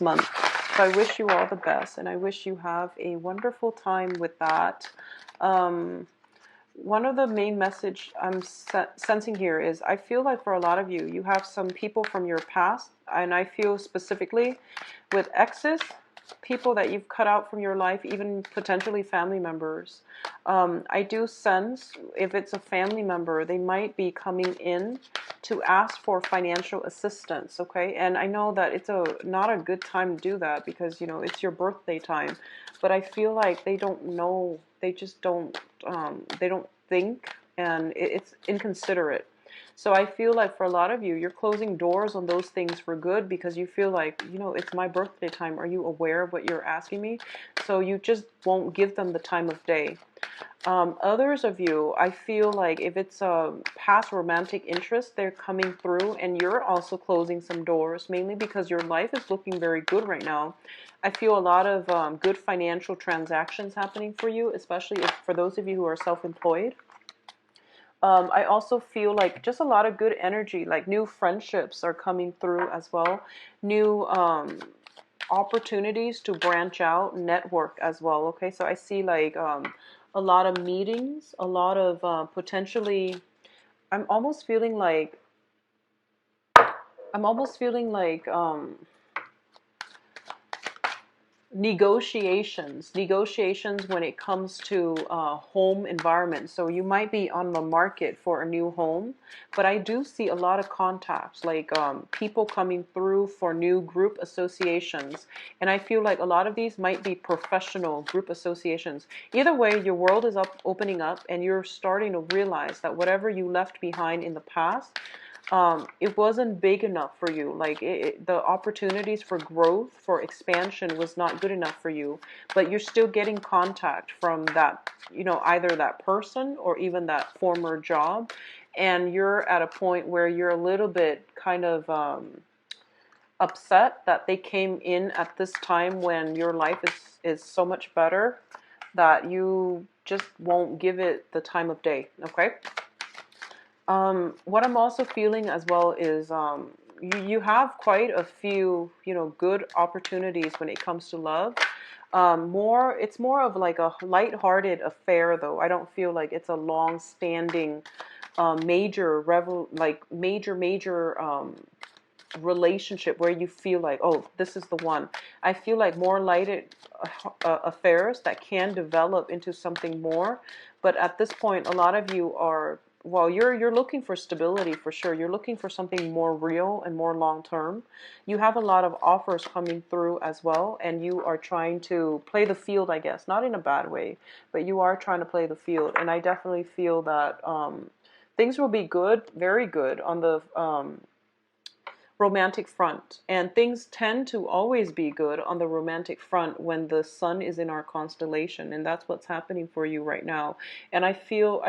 month. So I wish you all the best, and I wish you have a wonderful time with that. Um, One of the main message I'm sensing here is I feel like for a lot of you, you have some people from your past, and I feel specifically with exes, people that you've cut out from your life, even potentially family members. I do sense if it's a family member, they might be coming in to ask for financial assistance, okay? And I know that it's not a good time to do that because, it's your birthday time, but I feel like they don't know, they just don't, they don't think, and it's inconsiderate. So I feel like for a lot of you, you're closing doors on those things for good because you feel like, it's my birthday time. Are you aware of what you're asking me? So you just won't give them the time of day. Others of you, I feel like if it's a past romantic interest, they're coming through and you're also closing some doors, mainly because your life is looking very good right now. I feel a lot of good financial transactions happening for you, especially for those of you who are self-employed. I also feel like just a lot of good energy, like new friendships are coming through as well. New opportunities to branch out, network as well. Okay, so I see like a lot of meetings, a lot of potentially. I'm almost feeling like I'm almost feeling like negotiations when it comes to home environment. So you might be on the market for a new home, but I do see a lot of contacts, like people coming through for new group associations. And I feel like a lot of these might be professional group associations. Either way, your world is opening up, and you're starting to realize that whatever you left behind in the past, it wasn't big enough for you. Like the opportunities for growth, for expansion was not good enough for you, but you're still getting contact from that, either that person or even that former job. And you're at a point where you're a little bit kind of upset that they came in at this time when your life is so much better that you just won't give it the time of day. Okay. What I'm also feeling as well is you have quite a few, good opportunities when it comes to love. It's more of like a light-hearted affair, though. I don't feel like it's a long-standing, major relationship where you feel like, oh, this is the one. I feel like more lighted affairs that can develop into something more. But at this point, a lot of you are, well, you're looking for stability for sure. You're looking for something more real and more long term. You have a lot of offers coming through as well, and you are trying to play the field, I guess, not in a bad way, but you are trying to play the field. And I definitely feel that things will be good, very good on the romantic front. And things tend to always be good on the romantic front when the sun is in our constellation. And that's what's happening for you right now. And I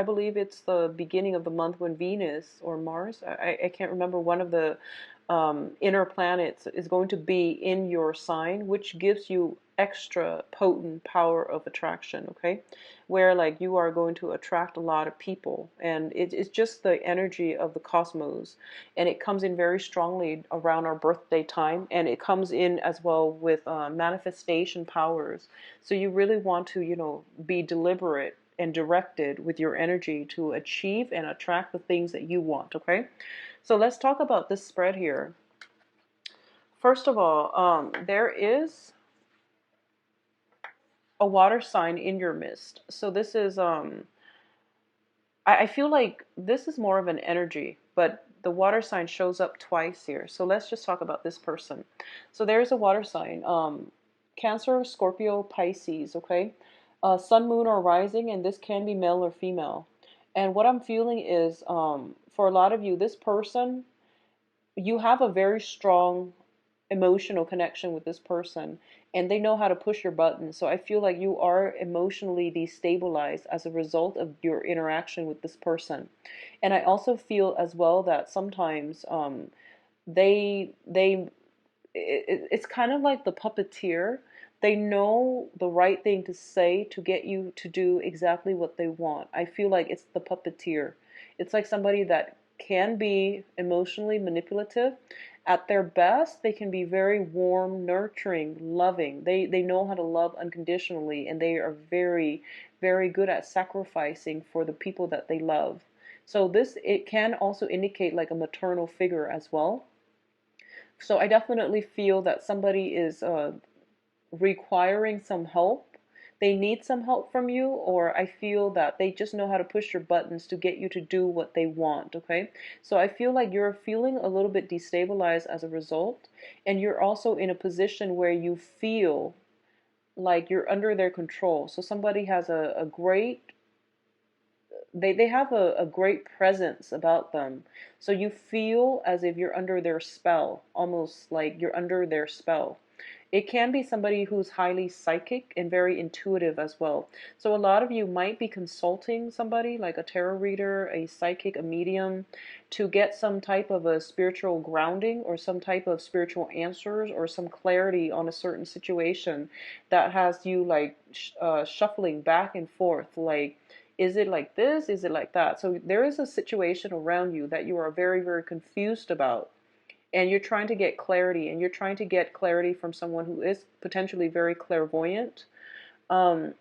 believe it's the beginning of the month when Venus or Mars, I can't remember, one of the inner planets is going to be in your sign, which gives you extra potent power of attraction, okay? Where like you are going to attract a lot of people, and it's just the energy of the cosmos, and it comes in very strongly around our birthday time, and it comes in as well with manifestation powers. So you really want to, be deliberate and directed with your energy to achieve and attract the things that you want, okay? So let's talk about this spread here. First of all, there is a water sign in your midst. So this is, I feel like this is more of an energy, but the water sign shows up twice here. So let's just talk about this person. So there's a water sign, Cancer, Scorpio, Pisces, okay? Sun, moon, or rising, and this can be male or female. And what I'm feeling is, for a lot of you, this person, you have a very strong emotional connection with this person, and they know how to push your buttons. So I feel like you are emotionally destabilized as a result of your interaction with this person. And I also feel as well that sometimes they it's kind of like the puppeteer. They know the right thing to say to get you to do exactly what they want. I feel like it's the puppeteer. It's like somebody that can be emotionally manipulative. At their best, they can be very warm, nurturing, loving. They know how to love unconditionally, and they are very, very good at sacrificing for the people that they love. So this, it can also indicate like a maternal figure as well. So I definitely feel that somebody is requiring some help. They need some help from you, or I feel that they just know how to push your buttons to get you to do what they want, okay? So I feel like you're feeling a little bit destabilized as a result, and you're also in a position where you feel like you're under their control. So somebody has a great they have a great presence about them. So you feel as if you're under their spell, almost like you're under their spell. It can be somebody who's highly psychic and very intuitive as well. So a lot of you might be consulting somebody like a tarot reader, a psychic, a medium, to get some type of a spiritual grounding or some type of spiritual answers or some clarity on a certain situation that has you like shuffling back and forth, like, is it like this? Is it like that? So there is a situation around you that you are very, very confused about. And you're trying to get clarity, and you're trying to get clarity from someone who is potentially very clairvoyant. Um,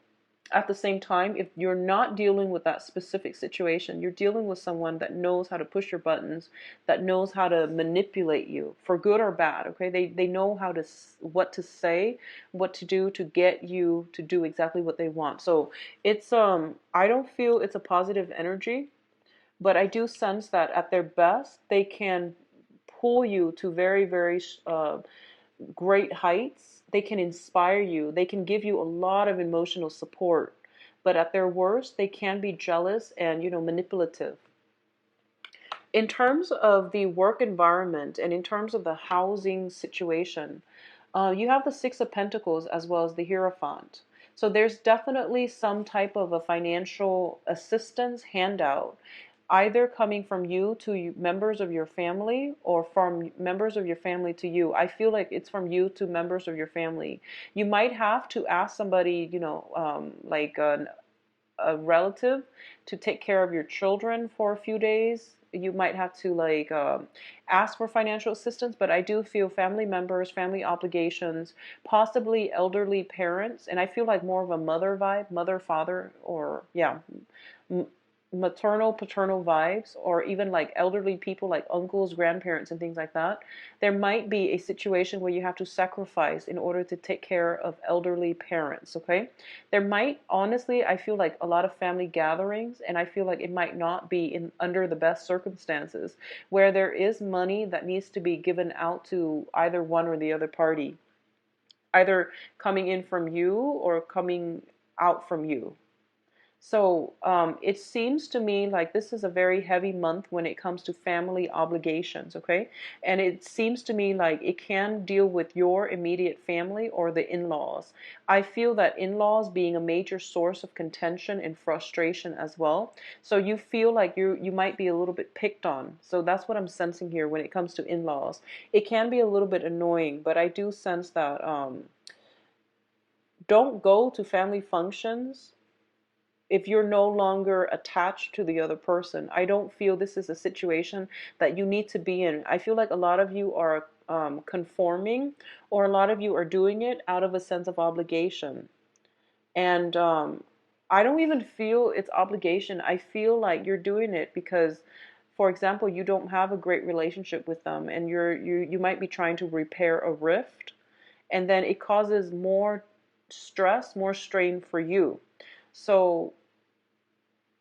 at the same time, if you're not dealing with that specific situation, you're dealing with someone that knows how to push your buttons, that knows how to manipulate you for good or bad. Okay, they know how to what to say, what to do to get you to do exactly what they want. So it's I don't feel it's a positive energy, but I do sense that at their best they can pull you to very, very great heights. They can inspire you. They can give you a lot of emotional support. But at their worst, they can be jealous and, manipulative. In terms of the work environment and in terms of the housing situation, you have the Six of Pentacles as well as the Hierophant. So there's definitely some type of a financial assistance handout, either coming from you to members of your family or from members of your family to you. I feel like it's from you to members of your family. You might have to ask somebody, like a relative to take care of your children for a few days. You might have to like ask for financial assistance, but I do feel family members, family obligations, possibly elderly parents, and I feel like more of a mother vibe, mother, father, or yeah, maternal, paternal vibes, or even like elderly people like uncles, grandparents, and things like that. There might be a situation where you have to sacrifice in order to take care of elderly parents, okay? There might, honestly, I feel like a lot of family gatherings, and I feel like it might not be in under the best circumstances, where there is money that needs to be given out to either one or the other party, either coming in from you or coming out from you. So it seems to me like this is a very heavy month when it comes to family obligations, okay? And it seems to me like it can deal with your immediate family or the in-laws. I feel that in-laws being a major source of contention and frustration as well. So you feel like you might be a little bit picked on. So that's what I'm sensing here when it comes to in-laws. It can be a little bit annoying, but I do sense that don't go to family functions if you're no longer attached to the other person. I don't feel this is a situation that you need to be in. I feel like a lot of you are conforming, or a lot of you are doing it out of a sense of obligation. And I don't even feel it's obligation. I feel like you're doing it because, for example, you don't have a great relationship with them, and you might be trying to repair a rift, and then it causes more stress, more strain for you. So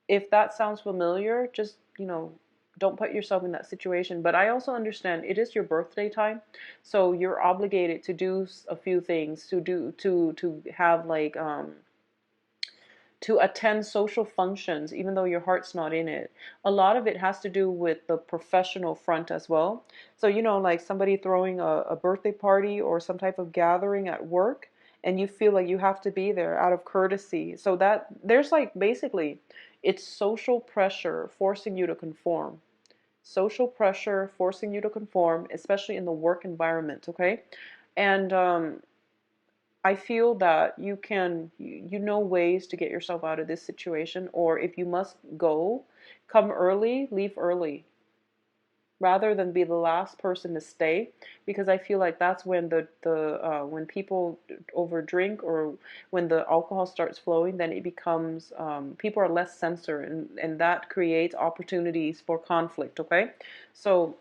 if that sounds familiar, just, don't put yourself in that situation. But I also understand it is your birthday time, so you're obligated to do a few things, to have like to attend social functions, even though your heart's not in it. A lot of it has to do with the professional front as well. So, like somebody throwing a birthday party or some type of gathering at work, and you feel like you have to be there out of courtesy. So that there's like basically it's social pressure forcing you to conform. Social pressure forcing you to conform, especially in the work environment, okay? And I feel that you know ways to get yourself out of this situation, or if you must go, come early, leave early. rather than be the last person to stay, because I feel like that's when when people over drink, or when the alcohol starts flowing, then it becomes people are less censored, and that creates opportunities for conflict. Okay, so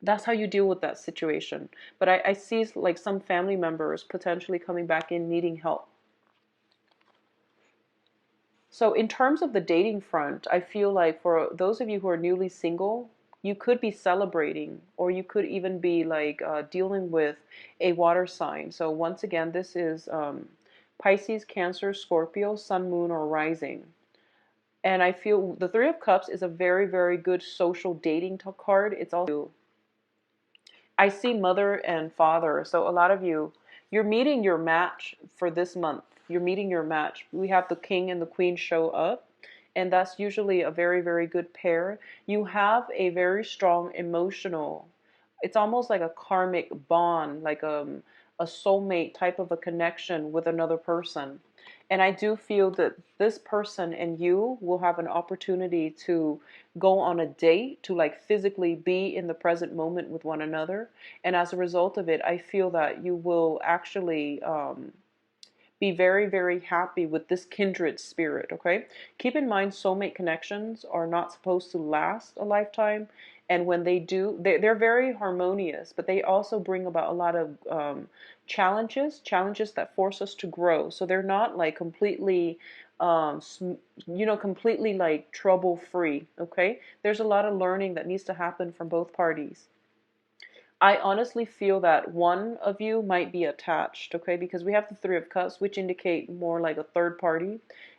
that's how you deal with that situation. But I see like some family members potentially coming back in needing help. So in terms of the dating front, I feel like for those of you who are newly single, you could be celebrating, or you could even be like dealing with a water sign. So once again, this is Pisces, Cancer, Scorpio, Sun, Moon, or Rising. And I feel the Three of Cups is a very, very good social dating card. It's also, I see mother and father. So a lot of you, you're meeting your match for this month. You're meeting your match. We have the king and the queen show up, and that's usually a very, very good pair. You have a very strong emotional, it's almost like a karmic bond, like a soulmate type of a connection with another person. And I do feel that this person and you will have an opportunity to go on a date, to like physically be in the present moment with one another. And as a result of it, I feel that you will actually be very, very happy with this kindred spirit. Okay, keep in mind, soulmate connections are not supposed to last a lifetime, and when they do, they're very harmonious, but they also bring about a lot of challenges that force us to grow. So they're not like completely completely like trouble free. Okay, there's a lot of learning that needs to happen from both parties. I honestly feel that one of you might be attached, okay? Because we have the Three of Cups, which indicate more like a third party,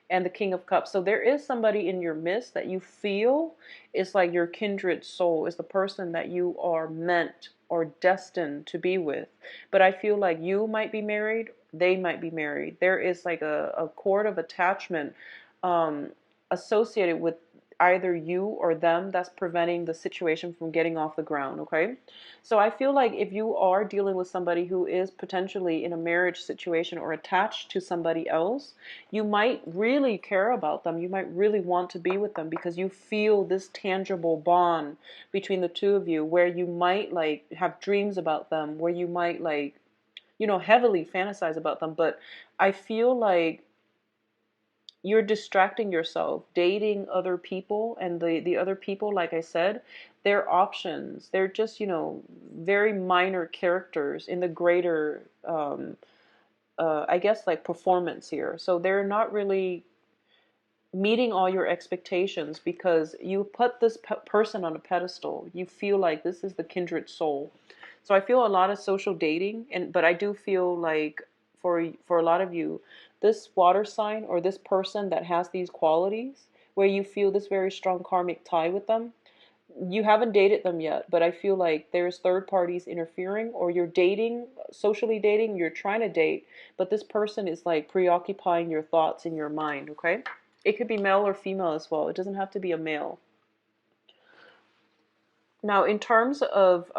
and the King of Cups. So there is somebody in your midst that you feel is like your kindred soul, is the person that you are meant or destined to be with. But I feel like you might be married, they might be married. There is like a cord of attachment um, associated with either you or them that's preventing the situation from getting off the ground, okay? So I feel like if you are dealing with somebody who is potentially in a marriage situation or attached to somebody else, you might really care about them. You might really want to be with them because you feel this tangible bond between the two of you, where you might like have dreams about them, where you might like, heavily fantasize about them. But I feel like you're distracting yourself dating other people, and the other people, like I said, they're options. They're just, very minor characters in the greater I guess like performance here. So they're not really meeting all your expectations because you put this person on a pedestal. You feel like this is the kindred soul. So I feel a lot of social dating, but I do feel like for a lot of you, this water sign or this person that has these qualities, where you feel this very strong karmic tie with them, you haven't dated them yet, but I feel like there's third parties interfering, or you're dating, socially dating, you're trying to date, but this person is like preoccupying your thoughts in your mind, okay? It could be male or female as well. It doesn't have to be a male. Now, in terms of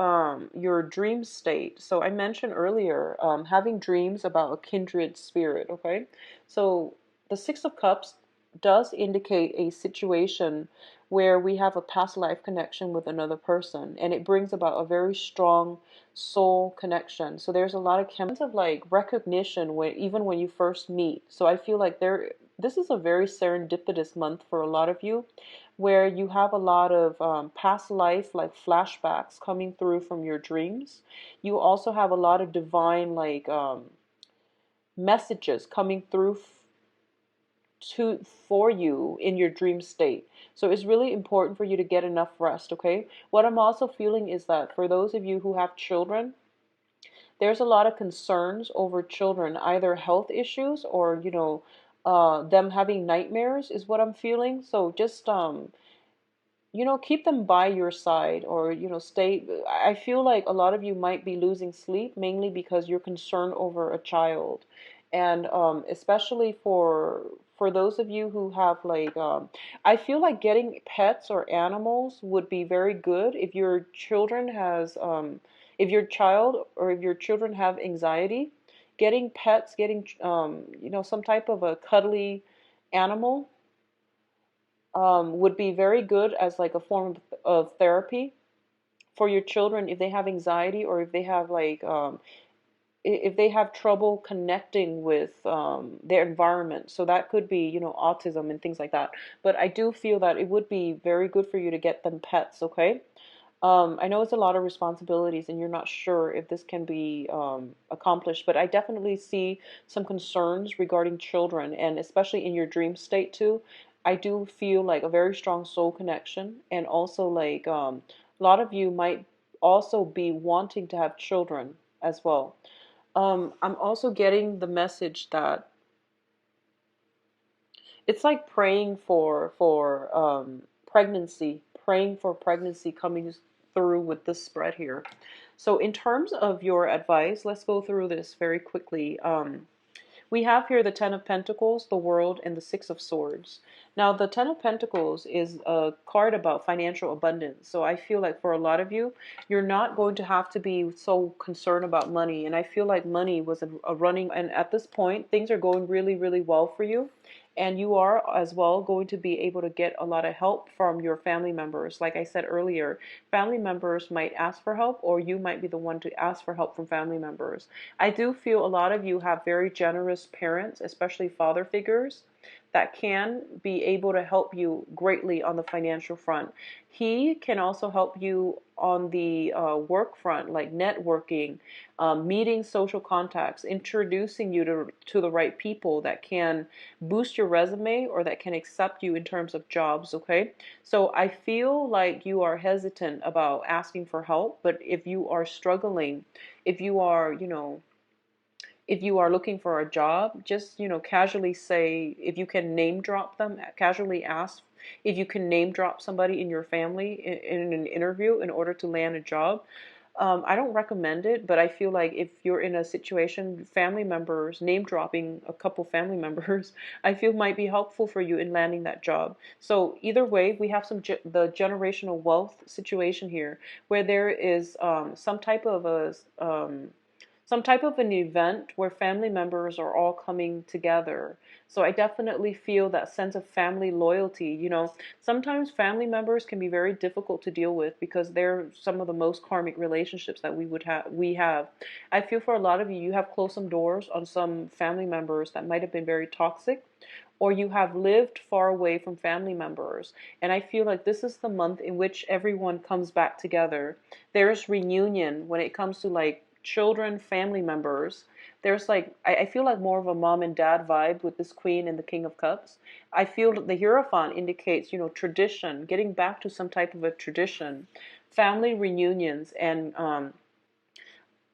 your dream state, so I mentioned earlier having dreams about a kindred spirit, okay? So the Six of Cups does indicate a situation where we have a past life connection with another person, and it brings about a very strong soul connection. So there's a lot of of like recognition when even when you first meet. So I feel like this is a very serendipitous month for a lot of you, where you have a lot of past life like flashbacks coming through from your dreams. You also have a lot of divine like messages coming through to for you in your dream state. So it's really important for you to get enough rest, okay? What I'm also feeling is that for those of you who have children, there's a lot of concerns over children, either health issues or them having nightmares is what I'm feeling. So just keep them by your side, or stay. I feel like a lot of you might be losing sleep mainly because you're concerned over a child. And especially for those of you who have like I feel like getting pets or animals would be very good if your children has if your child or if your children have anxiety. Getting pets, getting some type of a cuddly animal would be very good as like a form of therapy for your children, if they have anxiety or if they have like if they have trouble connecting with their environment. So that could be, autism and things like that. But I do feel that it would be very good for you to get them pets, okay? I know it's a lot of responsibilities and you're not sure if this can be accomplished, but I definitely see some concerns regarding children, and especially in your dream state too. I do feel like a very strong soul connection, and also like a lot of you might also be wanting to have children as well. I'm also getting the message that it's like praying for pregnancy, praying for pregnancy coming through with this spread here. So in terms of your advice, let's go through this very quickly. We have here the Ten of Pentacles, the World, and the Six of Swords. Now, the Ten of Pentacles is a card about financial abundance. So I feel like for a lot of you, you're not going to have to be so concerned about money. And I feel like money was a running, and at this point, things are going really, really well for you. And you are as well going to be able to get a lot of help from your family members. Like I said earlier, family members might ask for help, or you might be the one to ask for help from family members. I do feel a lot of you have very generous parents, especially father figures, that can be able to help you greatly on the financial front. He can also help you on the work front, like networking, meeting social contacts, introducing you to the right people that can boost your resume or that can accept you in terms of jobs, okay? So I feel like you are hesitant about asking for help, but if you are struggling, if you are, if you are looking for a job, just, casually say, if you can name drop them, casually ask if you can name drop somebody in your family in an interview in order to land a job. I don't recommend it, but I feel like if you're in a situation, family members, name dropping a couple family members, I feel might be helpful for you in landing that job. So either way, we have the generational wealth situation here, where there is some type of an event where family members are all coming together. So I definitely feel that sense of family loyalty. Sometimes family members can be very difficult to deal with because they're some of the most karmic relationships that we have. I feel for a lot of you, you have closed some doors on some family members that might have been very toxic, or you have lived far away from family members. And I feel like this is the month in which everyone comes back together. There's reunion when it comes to like children, family members. There's like, I feel like more of a mom and dad vibe with this Queen and the King of Cups. I feel the Hierophant indicates, tradition, getting back to some type of a tradition, family reunions. And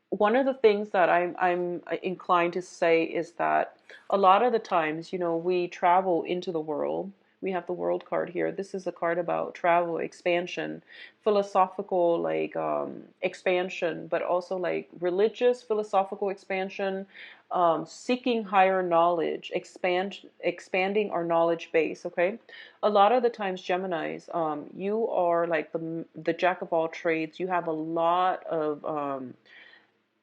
one of the things that I'm inclined to say is that a lot of the times, we travel into the world. We have the World card here. This is a card about travel, expansion, philosophical like expansion, but also like religious philosophical expansion, seeking higher knowledge, expanding our knowledge base. Okay, a lot of the times, Geminis, you are like the jack of all trades. You have a lot of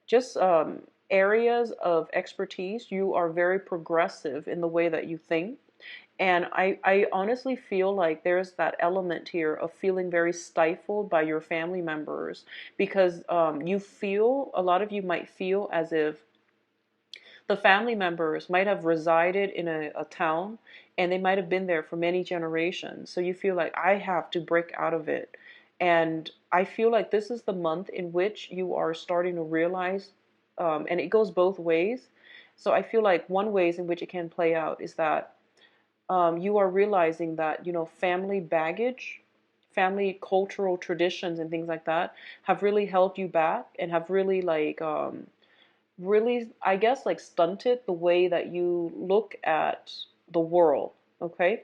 just areas of expertise. You are very progressive in the way that you think. And I honestly feel like there's that element here of feeling very stifled by your family members because a lot of you might feel as if the family members might have resided in a town and they might have been there for many generations. So you feel like I have to break out of it. And I feel like this is the month in which you are starting to realize, and it goes both ways. So I feel like one ways in which it can play out is that you are realizing that, family baggage, family cultural traditions and things like that have really held you back and have really like, really, I guess, like stunted the way that you look at the world. Okay.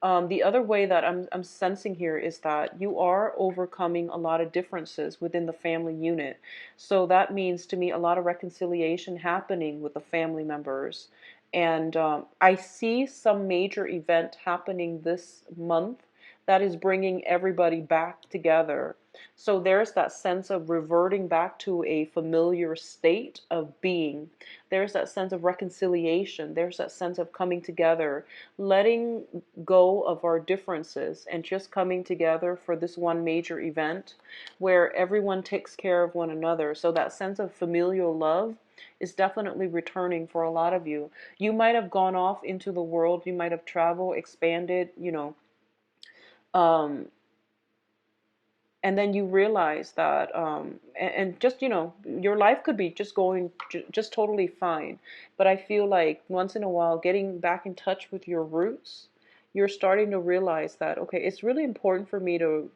The other way that I'm sensing here is that you are overcoming a lot of differences within the family unit. So that means to me a lot of reconciliation happening with the family members. And I see some major event happening this month that is bringing everybody back together. So there's that sense of reverting back to a familiar state of being. There's that sense of reconciliation. There's that sense of coming together, letting go of our differences and just coming together for this one major event where everyone takes care of one another. So that sense of familial love is definitely returning for a lot of you. You might have gone off into the world, you might have traveled, expanded, um, and then you realize that, and just, your life could be just going just totally fine. But I feel like once in a while, getting back in touch with your roots, you're starting to realize that, okay, it's really important for me to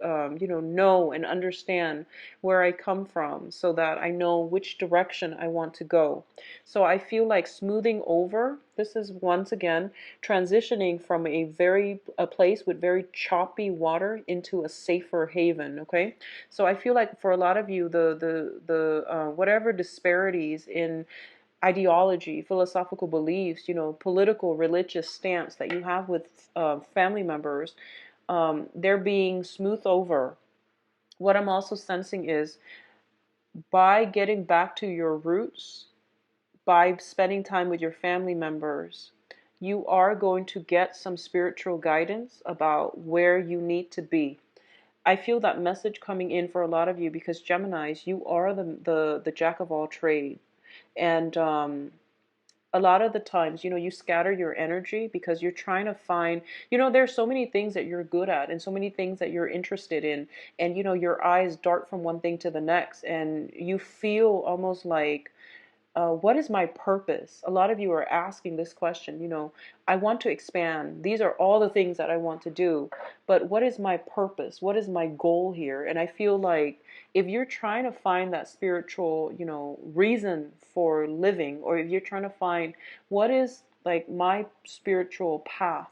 know and understand where I come from, so that I know which direction I want to go. So I feel like smoothing over, this is once again transitioning from a place with very choppy water into a safer haven. Okay, so I feel like for a lot of you, the whatever disparities in ideology, philosophical beliefs, political, religious stance that you have with family members, they're being smoothed over. What I'm also sensing is, by getting back to your roots, by spending time with your family members, you are going to get some spiritual guidance about where you need to be. I feel that message coming in for a lot of you because Geminis, you are the jack of all trade. And a lot of the times, you scatter your energy because you're trying to find, there's so many things that you're good at and so many things that you're interested in. And, your eyes dart from one thing to the next. And you feel almost like, what is my purpose? A lot of you are asking this question, I want to expand. These are all the things that I want to do, but what is my purpose? What is my goal here? And I feel like if you're trying to find that spiritual, reason for living, or if you're trying to find what is like my spiritual path,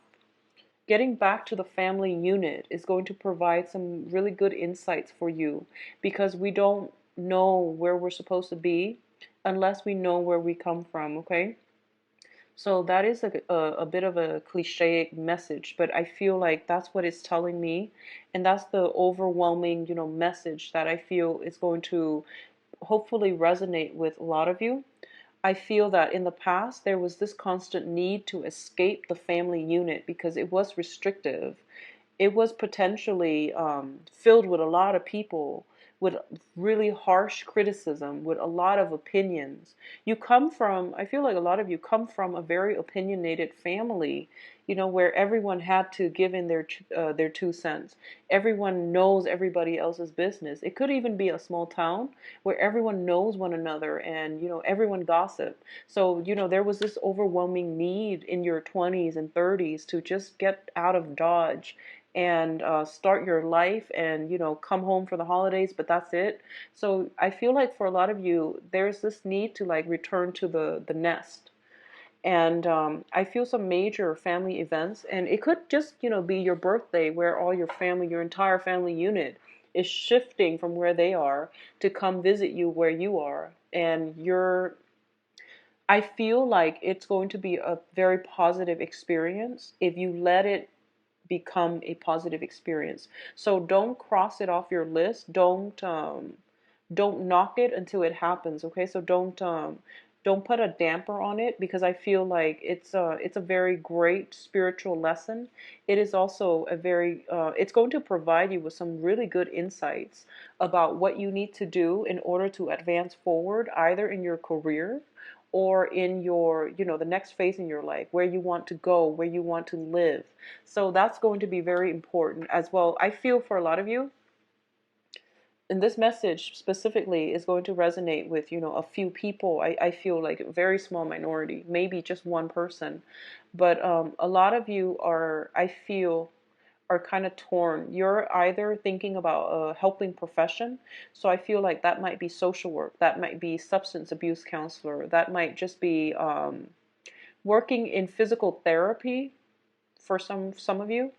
getting back to the family unit is going to provide some really good insights for you, because we don't know where we're supposed to be unless we know where we come from, okay? So that is a bit of a cliche message, but I feel like that's what it's telling me, and that's the overwhelming, message that I feel is going to hopefully resonate with a lot of you. I feel that in the past there was this constant need to escape the family unit because it was restrictive. It was potentially filled with a lot of people with really harsh criticism, with a lot of opinions. I feel like a lot of you come from a very opinionated family, where everyone had to give in their 2 cents. Everyone knows everybody else's business. It could even be a small town where everyone knows one another and, everyone gossip. So, there was this overwhelming need in your 20s and 30s to just get out of Dodge and start your life and come home for the holidays, but that's it. So I feel like for a lot of you there's this need to like return to the nest. And I feel some major family events, and it could just be your birthday, where all your family, your entire family unit is shifting from where they are to come visit you where you are. And I feel like it's going to be a very positive experience if you let it become a positive experience. So don't cross it off your list. Don't knock it until it happens. Okay, so don't put a damper on it, because I feel like it's a very great spiritual lesson. It is also it's going to provide you with some really good insights about what you need to do in order to advance forward, either in your career or in your, the next phase in your life, where you want to go, where you want to live. So that's going to be very important as well. I feel for a lot of you, and this message specifically is going to resonate with, a few people. I feel like a very small minority, maybe just one person. But a lot of you I feel, are kind of torn. You're either thinking about a helping profession. So I feel like that might be social work. That might be substance abuse counselor. That might just be working in physical therapy for some of you.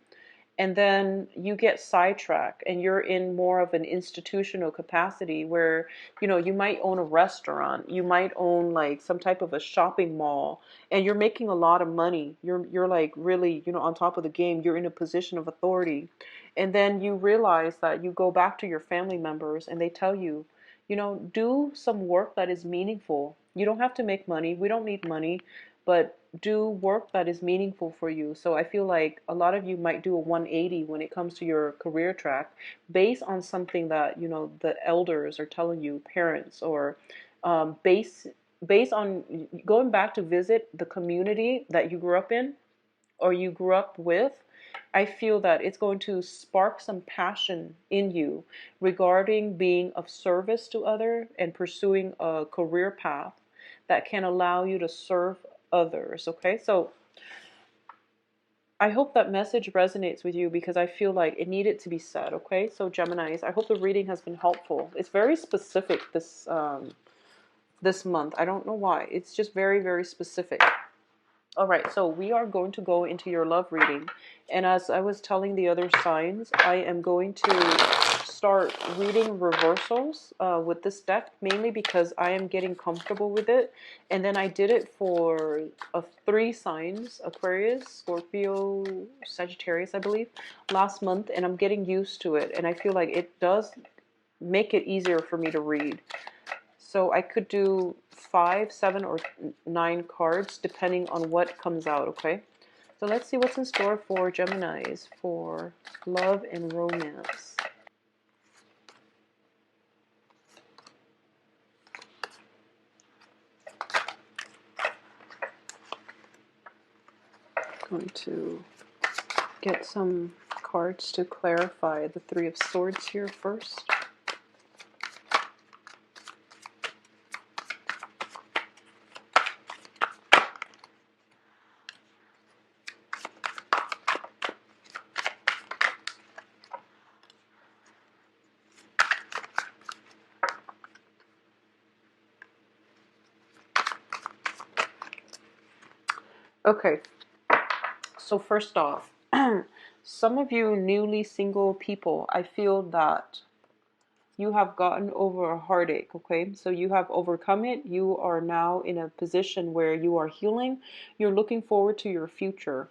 and then you get sidetracked and you're in more of an institutional capacity where, you might own a restaurant, you might own like some type of a shopping mall, and you're making a lot of money. You're like really, on top of the game. You're in a position of authority. And then you realize that you go back to your family members and they tell you, do some work that is meaningful. You don't have to make money. We don't need money, but do work that is meaningful for you. So I feel like a lot of you might do a 180 when it comes to your career track based on something that, the elders are telling you, parents, or based on going back to visit the community that you grew up in or you grew up with. I feel that it's going to spark some passion in you regarding being of service to others and pursuing a career path that can allow you to serve others. Okay, so I hope that message resonates with you because I feel like it needed to be said. Okay, so Geminis, I hope the reading has been helpful. It's very specific this month. I don't know why. It's just very, very specific. All right, so we are going to go into your love reading. And as I was telling the other signs, I am going to start reading reversals with this deck, mainly because I am getting comfortable with it. And then I did it for 3 signs, Aquarius, Scorpio, Sagittarius, I believe, last month. And I'm getting used to it. And I feel like it does make it easier for me to read. So I could do 5, 7, or 9 cards depending on what comes out, okay? So let's see what's in store for Geminis for love and romance. Going to get some cards to clarify the 3 of Swords here first. Okay, so first off, some of you newly single people, I feel that you have gotten over a heartache, okay? So you have overcome it. You are now in a position where you are healing. You're looking forward to your future.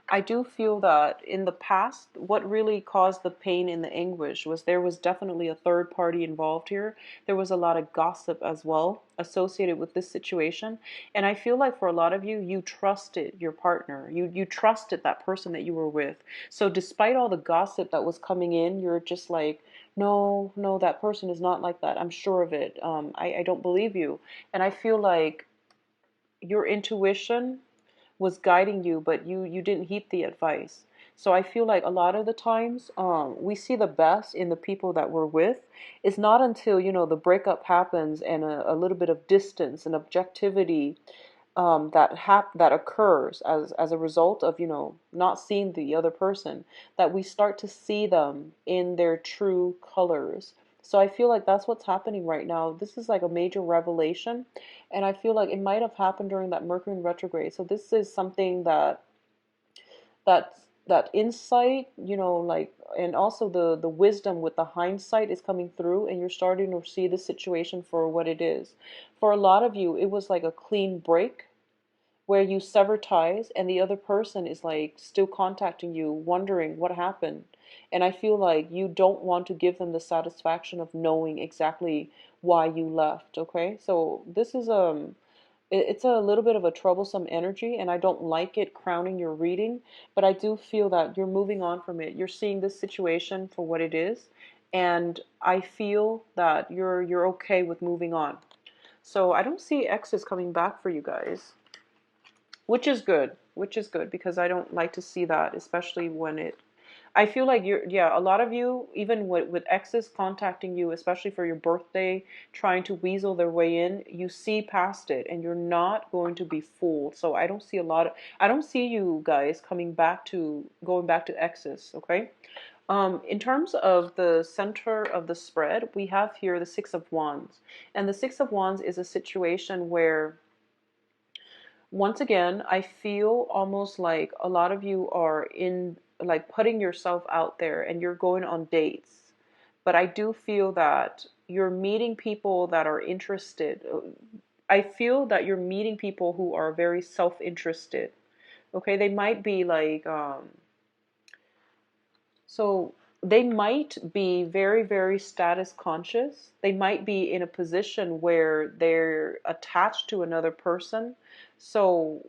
I do feel that in the past, what really caused the pain and the anguish was there was definitely a third party involved here. There was a lot of gossip as well associated with this situation. And I feel like for a lot of you, you trusted your partner. You trusted that person that you were with. So despite all the gossip that was coming in, you're just like, no, no, that person is not like that. I'm sure of it. I don't believe you. And I feel like your intuition was guiding you, but you didn't heed the advice. So I feel like a lot of the times we see the best in the people that we're with. It's not until, the breakup happens and a little bit of distance and objectivity that occurs as a result of, not seeing the other person, that we start to see them in their true colors. So I feel like that's what's happening right now. This is like a major revelation, and I feel like it might have happened during that Mercury in retrograde. So this is something that that insight, like, and also the wisdom with the hindsight is coming through, and you're starting to see the situation for what it is. For a lot of you, it was like a clean break where you sever ties and the other person is like still contacting you, wondering what happened. And I feel like you don't want to give them the satisfaction of knowing exactly why you left, okay? So this is it's a little bit of a troublesome energy, and I don't like it crowning your reading, but I do feel that you're moving on from it. You're seeing this situation for what it is, and I feel that you're okay with moving on. So I don't see exes coming back for you guys, which is good, because I don't like to see that, especially when I feel like a lot of you, even with exes contacting you, especially for your birthday, trying to weasel their way in, you see past it and you're not going to be fooled. So I don't see you guys going back to exes, okay? In terms of the center of the spread, we have here the Six of Wands. And the Six of Wands is a situation where, once again, I feel almost like a lot of you are in like putting yourself out there and you're going on dates. But I do feel that you're meeting people that are interested. I feel that you're meeting people who are very self-interested. Okay, they might be like so they might be very, very status conscious. They might be in a position where they're attached to another person. So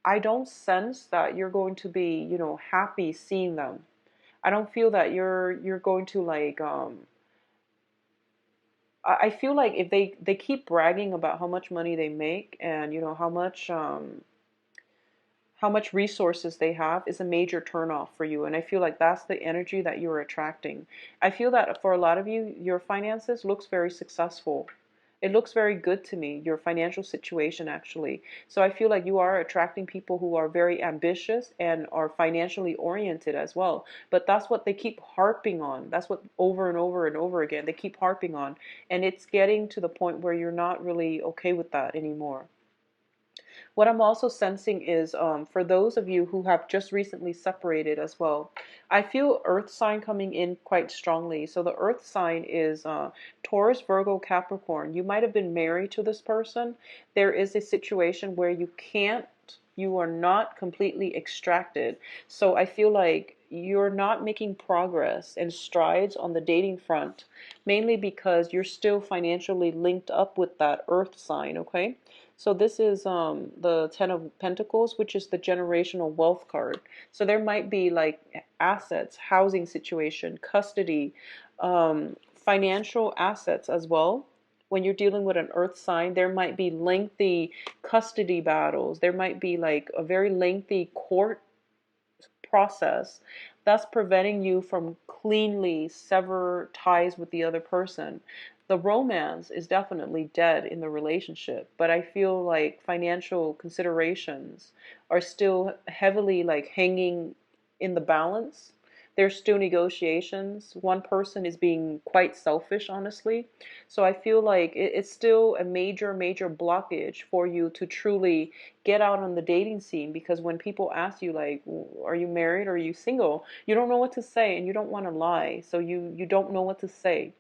I don't sense that you're going to be, happy seeing them. I don't feel that you're going to like I feel like if they keep bragging about how much money they make and how much resources they have is a major turnoff for you. And I feel like that's the energy that you're attracting. I feel that for a lot of you, your finances looks very successful. It looks very good to me, your financial situation actually. So I feel like you are attracting people who are very ambitious and are financially oriented as well. But that's what they keep harping on. That's what over and over and over again they keep harping on. And it's getting to the point where you're not really okay with that anymore. What I'm also sensing is for those of you who have just recently separated as well, I feel earth sign coming in quite strongly. So the earth sign is Taurus, Virgo, Capricorn. You might have been married to this person. There is a situation where you are not completely extracted. So I feel like you're not making progress and strides on the dating front, mainly because you're still financially linked up with that earth sign, okay? So this is the Ten of Pentacles, which is the generational wealth card. So there might be like assets, housing situation, custody, financial assets as well. When you're dealing with an earth sign, there might be lengthy custody battles. There might be like a very lengthy court process that's preventing you from cleanly sever ties with the other person. The romance is definitely dead in the relationship, but I feel like financial considerations are still heavily like hanging in the balance. There's still negotiations. One person is being quite selfish, honestly. So I feel like it's still a major, major blockage for you to truly get out on the dating scene, because when people ask you like, are you married or are you single, you don't know what to say and you don't want to lie. So you don't know what to say.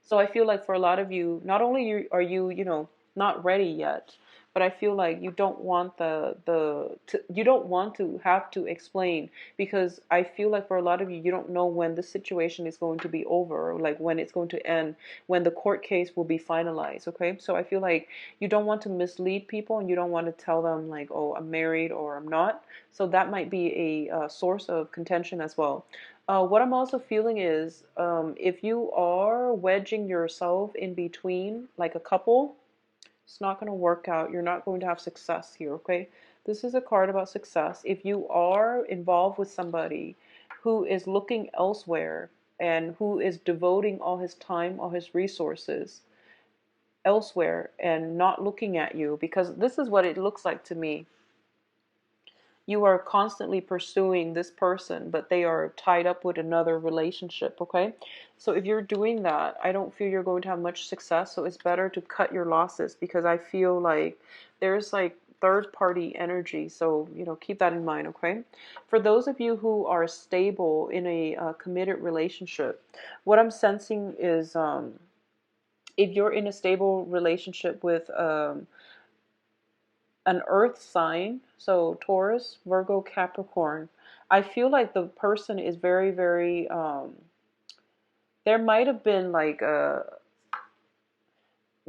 So I feel like for a lot of you, not only are you, not ready yet, but I feel like you don't want you don't want to have to explain, because I feel like for a lot of you, you don't know when the situation is going to be over, or like when it's going to end, when the court case will be finalized. Okay, so I feel like you don't want to mislead people and you don't want to tell them like, oh, I'm married or I'm not. So that might be a source of contention as well. What I'm also feeling is if you are wedging yourself in between, like a couple, it's not going to work out. You're not going to have success here, okay? This is a card about success. If you are involved with somebody who is looking elsewhere and who is devoting all his time, all his resources elsewhere and not looking at you, because this is what it looks like to me. You are constantly pursuing this person, but they are tied up with another relationship, okay? So if you're doing that, I don't feel you're going to have much success. So it's better to cut your losses, because I feel like there's like third party energy. So, keep that in mind, okay? For those of you who are stable in a committed relationship, what I'm sensing is if you're in a stable relationship with an earth sign, so Taurus, Virgo, Capricorn, I feel like the person is very, very, there might have been like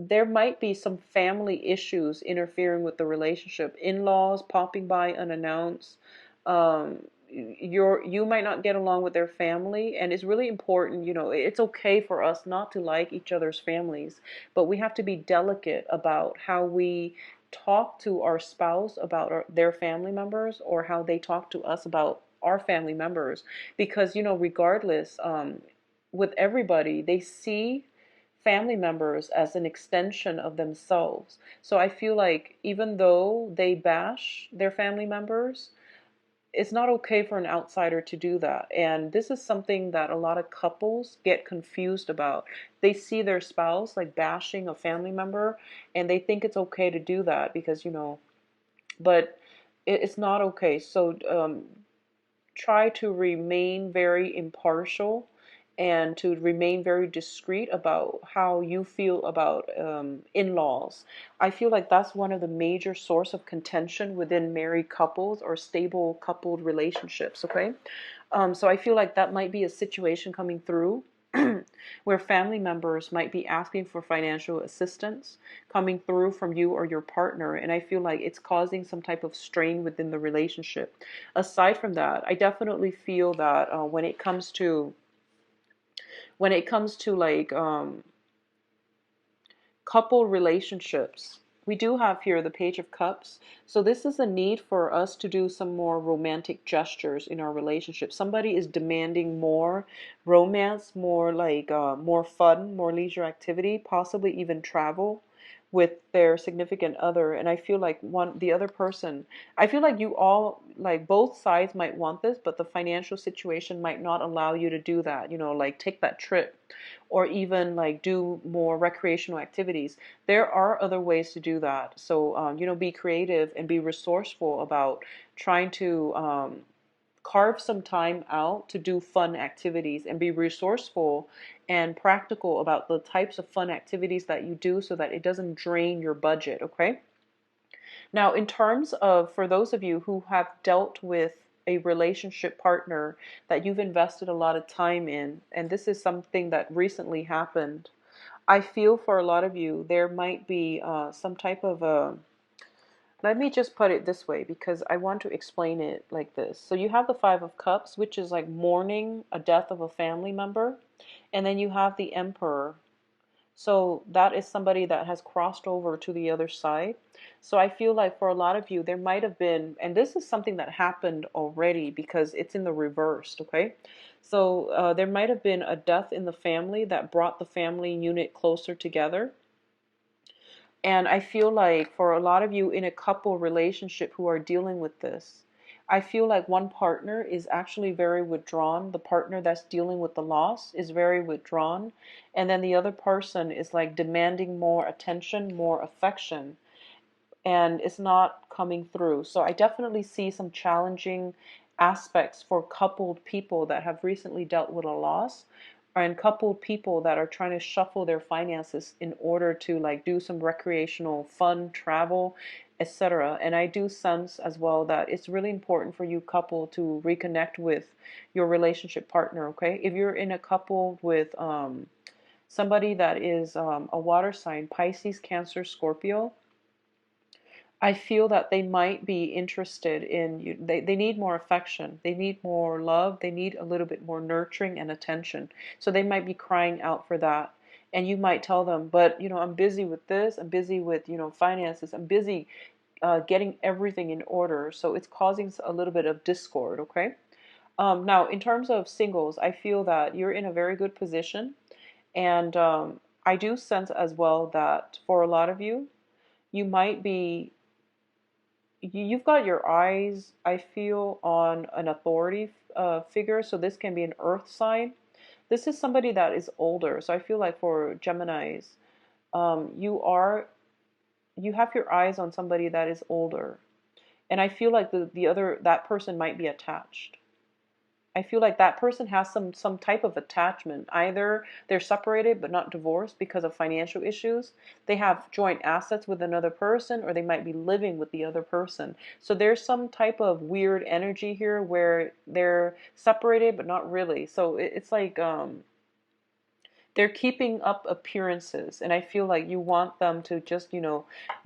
there might be some family issues interfering with the relationship, in-laws popping by unannounced. You might not get along with their family, and it's really important, it's okay for us not to like each other's families, but we have to be delicate about how we talk to our spouse about their family members, or how they talk to us about our family members, because regardless, with everybody, they see family members as an extension of themselves. So I feel like even though they bash their family members, it's not okay for an outsider to do that. And this is something that a lot of couples get confused about. They see their spouse like bashing a family member and they think it's okay to do that because, but it's not okay. So try to remain very impartial and to remain very discreet about how you feel about in-laws. I feel like that's one of the major source of contention within married couples or stable coupled relationships, okay? So I feel like that might be a situation coming through where family members might be asking for financial assistance coming through from you or your partner. And I feel like it's causing some type of strain within the relationship. Aside from that, I definitely feel that when it comes to like couple relationships, we do have here the Page of Cups. So this is a need for us to do some more romantic gestures in our relationship. Somebody is demanding more romance, more like more fun, more leisure activity, possibly even travel with their significant other. And I feel like the other person, I feel like you all, like both sides might want this, but the financial situation might not allow you to do that, like take that trip or even like do more recreational activities. There are other ways to do that. So, be creative and be resourceful about trying to carve some time out to do fun activities and be resourceful and practical about the types of fun activities that you do so that it doesn't drain your budget, okay? Now, in terms of, for those of you who have dealt with a relationship partner that you've invested a lot of time in, and this is something that recently happened, I feel for a lot of you, there might be some type of a, let me just put it this way because I want to explain it like this. So you have the Five of Cups, which is like mourning a death of a family member. And then you have the Emperor. So that is somebody that has crossed over to the other side. So I feel like for a lot of you, there might have been, and this is something that happened already because it's in the reversed, okay? So there might have been a death in the family that brought the family unit closer together. And I feel like for a lot of you in a couple relationship who are dealing with this, I feel like one partner is actually very withdrawn. The partner that's dealing with the loss is very withdrawn. And then the other person is like demanding more attention, more affection, and it's not coming through. So I definitely see some challenging aspects for coupled people that have recently dealt with a loss, and coupled people that are trying to shuffle their finances in order to like do some recreational fun travel, etc. And I do sense as well that it's really important for you couple to reconnect with your relationship partner, okay? If you're in a couple with somebody that is a water sign, Pisces, Cancer, Scorpio, I feel that they might be interested in you. They need more affection. They need more love. They need a little bit more nurturing and attention. So they might be crying out for that. And you might tell them, but, I'm busy with this. I'm busy with, finances. I'm busy getting everything in order. So it's causing a little bit of discord, okay? Now, in terms of singles, I feel that you're in a very good position. And I do sense as well that for a lot of you, you might be you've got your eyes, I feel, on an authority figure. So this can be an earth sign. This is somebody that is older. So I feel like for Geminis, you have your eyes on somebody that is older. And I feel like that person might be attached. I feel like that person has some type of attachment. Either they're separated but not divorced because of financial issues. They have joint assets with another person, or they might be living with the other person. So there's some type of weird energy here where they're separated but not really. So it's like they're keeping up appearances, and I feel like you want them to just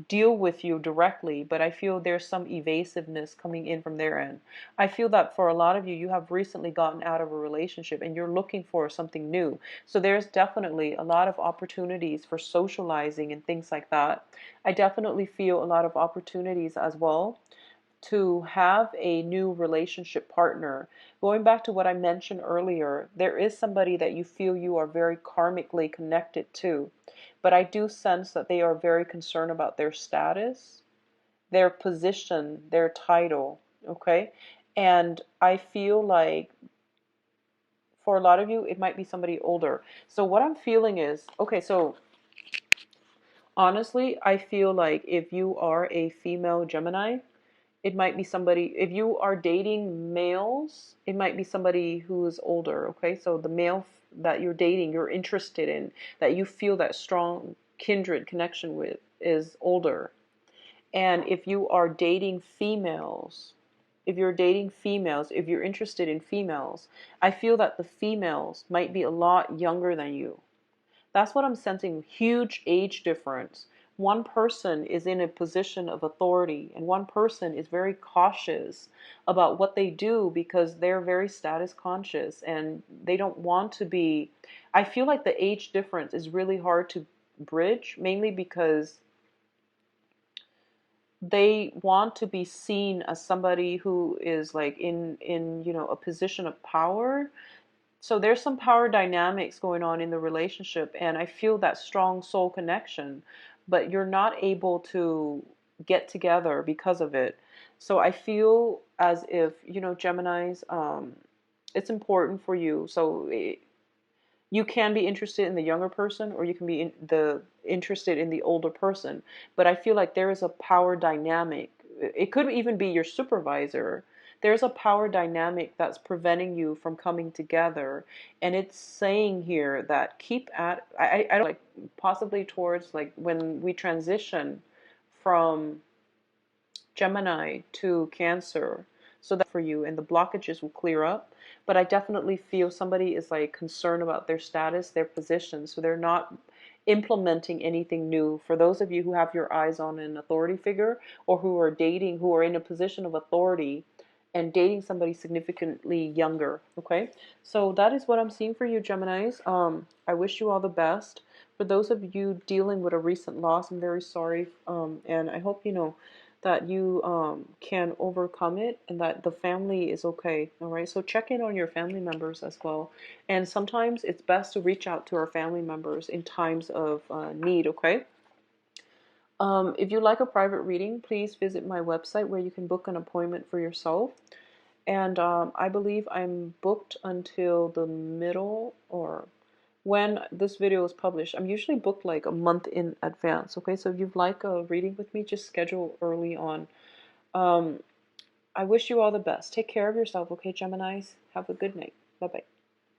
deal with you directly, but I feel there's some evasiveness coming in from their end. I feel that for a lot of you, you have recently gotten out of a relationship and you're looking for something new. So there's definitely a lot of opportunities for socializing and things like that. I definitely feel a lot of opportunities as well to have a new relationship partner. Going back to what I mentioned earlier, there is somebody that you feel you are very karmically connected to, but I do sense that they are very concerned about their status, their position, their title, okay? And I feel like for a lot of you, it might be somebody older. So what I'm feeling is, okay, so honestly, I feel like if you are a female Gemini, It might be somebody, if you are dating males, it might be somebody who is older, okay? So the male that you're dating, you're interested in, that you feel that strong kindred connection with, is older. And if you are dating females, if you're interested in females, I feel that the females might be a lot younger than you. That's what I'm sensing. Huge age difference. One person is in a position of authority, and one person is very cautious about what they do because they're very status conscious and they don't want to be. I feel like the age difference is really hard to bridge, mainly because they want to be seen as somebody who is like in a position of power. So there's some power dynamics going on in the relationship, and I feel that strong soul connection, but you're not able to get together because of it. So I feel as if, Geminis, it's important for you. So you can be interested in the younger person, or you can be interested in the older person. But I feel like there is a power dynamic. It could even be your supervisor. There's a power dynamic that's preventing you from coming together. And it's saying here that keep at, I don't like, possibly towards like when we transition from Gemini to Cancer, so that for you, and the blockages will clear up. But I definitely feel somebody is like concerned about their status, their position, so they're not implementing anything new. For those of you who have your eyes on an authority figure, or who are dating, who are in a position of authority and dating somebody significantly younger, okay? So that is what I'm seeing for you, Geminis. I wish you all the best. For those of you dealing with a recent loss, I'm very sorry, and I hope that you can overcome it, and that the family is okay. All right, so check in on your family members as well. And sometimes it's best to reach out to our family members in times of need. Okay. If you like a private reading, please visit my website where you can book an appointment for yourself. And I believe I'm booked until the middle, or when this video is published. I'm usually booked like a month in advance. Okay, so if you'd like a reading with me, just schedule early on. I wish you all the best. Take care of yourself, okay, Geminis? Have a good night. Bye-bye.